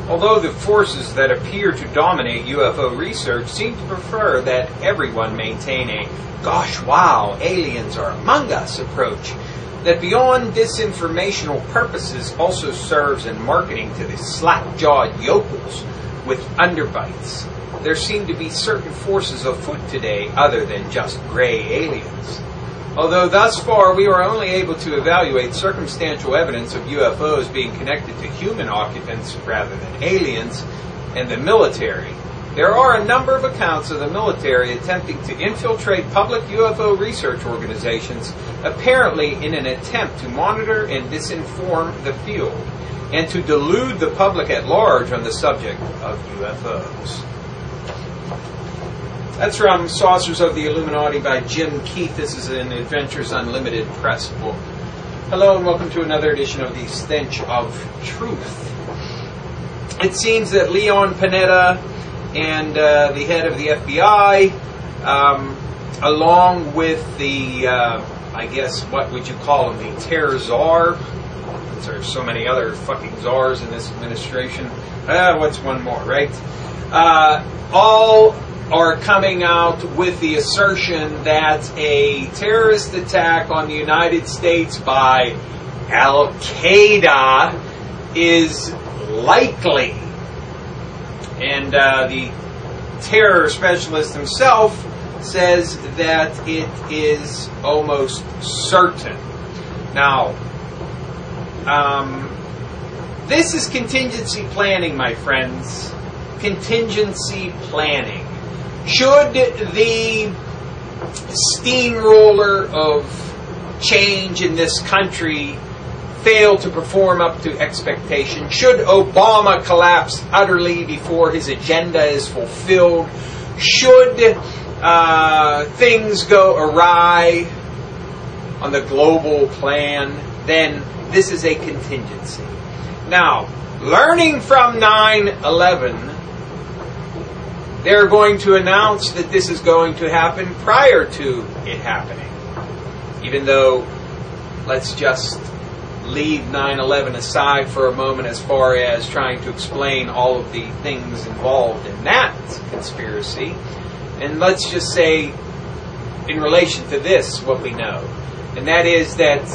Although the forces that appear to dominate UFO research seem to prefer that everyone maintain a "gosh wow, aliens are among us" approach, that beyond disinformational purposes also serves in marketing to the slack-jawed yokels with underbites. There seem to be certain forces afoot today other than just gray aliens. Although thus far we are only able to evaluate circumstantial evidence of UFOs being connected to human occupants rather than aliens and the military, there are a number of accounts of the military attempting to infiltrate public UFO research organizations, apparently in an attempt to monitor and disinform the field, and to delude the public at large on the subject of UFOs. That's from Saucers of the Illuminati by Jim Keith. This is an Adventures Unlimited press book. Hello and welcome to another edition of the Stench of Truth. It seems that Leon Panetta and the head of the FBI, along with the, I guess, what would you call him, the terror czar? There are so many other fucking czars in this administration. What's one more, right? All are coming out with the assertion that a terrorist attack on the United States by Al-Qaeda is likely. And the terror specialist himself says that it is almost certain. Now, this is contingency planning, my friends. Contingency planning. Should the steamroller of change in this country fail to perform up to expectation, should Obama collapse utterly before his agenda is fulfilled, should things go awry on the global plan, then this is a contingency. Now, learning from 9/11, they're going to announce that this is going to happen prior to it happening. Even though, let's just leave 9/11 aside for a moment as far as trying to explain all of the things involved in that conspiracy. And let's just say, in relation to this, what we know. And that is that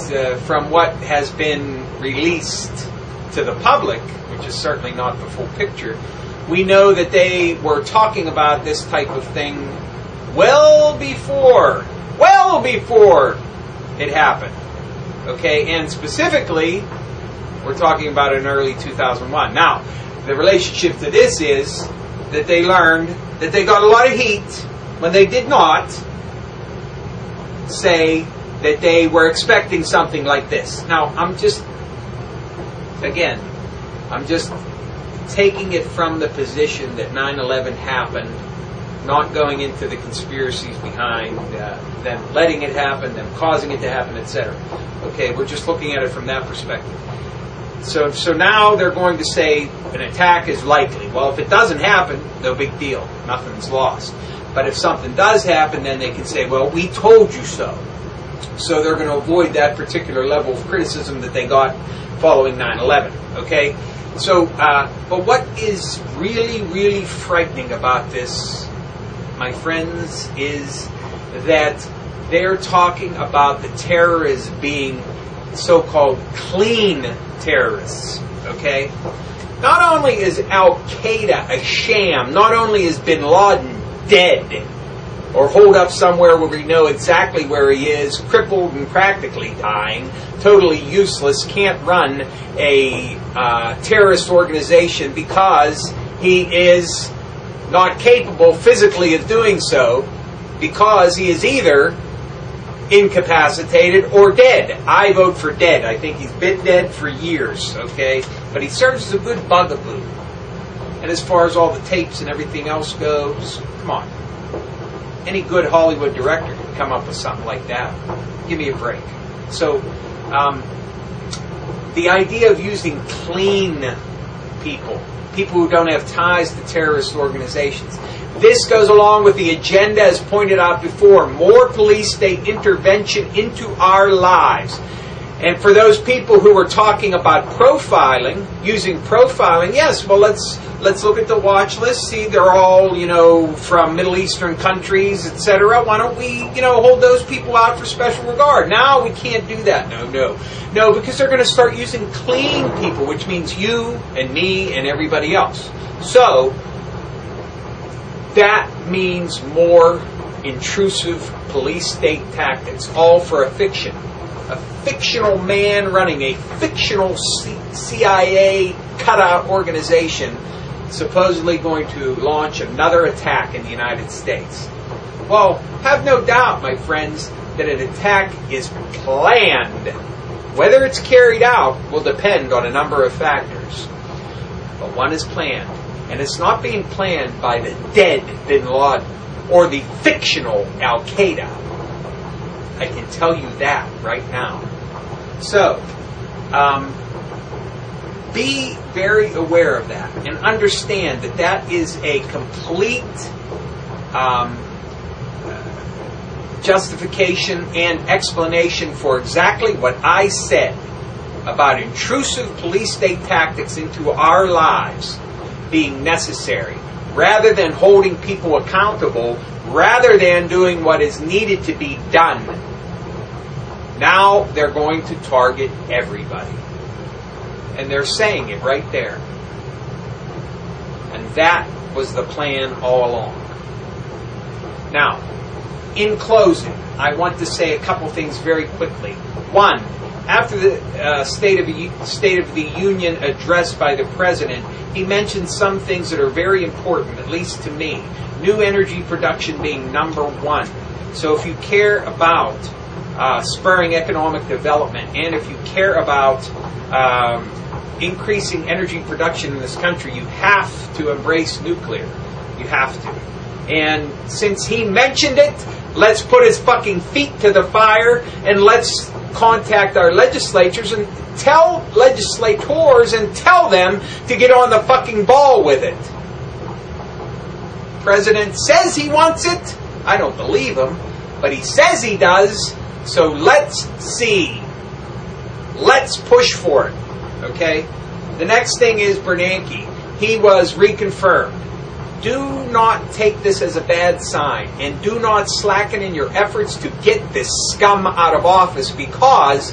from what has been released to the public, which is certainly not the full picture, we know that they were talking about this type of thing well before it happened. Okay, and specifically, we're talking about in early 2001. Now, the relationship to this is that they learned that they got a lot of heat when they did not say that they were expecting something like this. Now, I'm just taking it from the position that 9/11 happened, not going into the conspiracies behind them letting it happen, them causing it to happen, etc. Okay, we're just looking at it from that perspective. So now they're going to say an attack is likely. Well, if it doesn't happen, no big deal. Nothing's lost. But if something does happen, then they can say, well, we told you so. So they're going to avoid that particular level of criticism that they got following 9/11. Okay? So, but what is really, really frightening about this, my friends, is that they're talking about the terrorists being so-called clean terrorists, okay? Not only is Al-Qaeda a sham, not only is Bin Laden dead, or holed up somewhere where we know exactly where he is, crippled and practically dying, totally useless, can't run a terrorist organization because he is not capable physically of doing so, because he is either incapacitated or dead. I vote for dead. I think he's been dead for years, okay? But he serves as a good bugaboo. And as far as all the tapes and everything else goes, come on. Any good Hollywood director can come up with something like that. Give me a break. So, the idea of using clean people who don't have ties to terrorist organizations, this goes along with the agenda as pointed out before, more police state intervention into our lives. And for those people who were talking about profiling, using profiling, yes, well, let's look at the watch list. See, they're all, from Middle Eastern countries, etc. Why don't we, hold those people out for special regard? Now we can't do that. No, because they're going to start using clean people, which means you and me and everybody else. So that means more intrusive police state tactics, all for a fiction. A fictional man running a fictional CIA cutout organization supposedly going to launch another attack in the United States. Well, have no doubt, my friends, that an attack is planned. Whether it's carried out will depend on a number of factors. But one is planned. And it's not being planned by the dead bin Laden or the fictional Al-Qaeda. I can tell you that right now. So, be very aware of that and understand that that is a complete justification and explanation for exactly what I said about intrusive police state tactics into our lives being necessary, rather than holding people accountable, rather than doing what is needed to be done. Now they're going to target everybody. And they're saying it right there. And that was the plan all along. Now, in closing, I want to say a couple things very quickly. One, after the State of the Union address by the President, he mentioned some things that are very important, at least to me. New energy production being number one. So if you care about spurring economic development, and if you care about increasing energy production in this country, you have to embrace nuclear. You have to. And since he mentioned it, let's put his fucking feet to the fire and let's contact our legislators and tell legislators and tell them to get on the fucking ball with it. President says he wants it. I don't believe him, but he says he does. So let's see. Let's push for it. Okay? The next thing is Bernanke. He was reconfirmed. Do not take this as a bad sign, and do not slacken in your efforts to get this scum out of office, because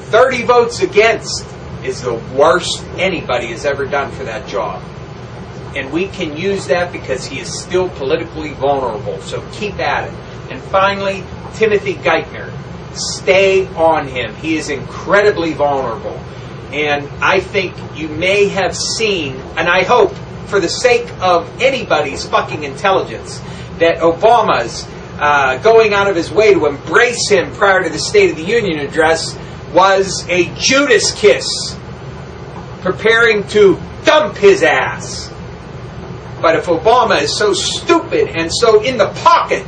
30 votes against is the worst anybody has ever done for that job. And we can use that because he is still politically vulnerable, so keep at it. And finally, Timothy Geithner. Stay on him. He is incredibly vulnerable. And I think you may have seen, and I hope, for the sake of anybody's fucking intelligence, that Obama's going out of his way to embrace him prior to the State of the Union address was a Judas kiss, preparing to dump his ass. But if Obama is so stupid and so in the pocket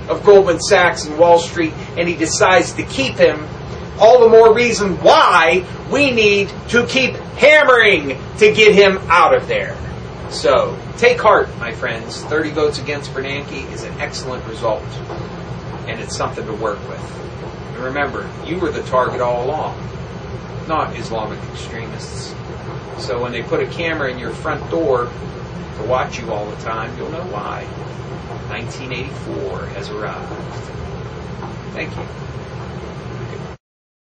of Goldman Sachs and Wall Street, and he decides to keep him, all the more reason why we need to keep hammering to get him out of there. So, take heart, my friends. 30 votes against Bernanke is an excellent result. And it's something to work with. And remember, you were the target all along, not Islamic extremists. So when they put a camera in your front door to watch you all the time, you'll know why. 1984 has arrived. Thank you.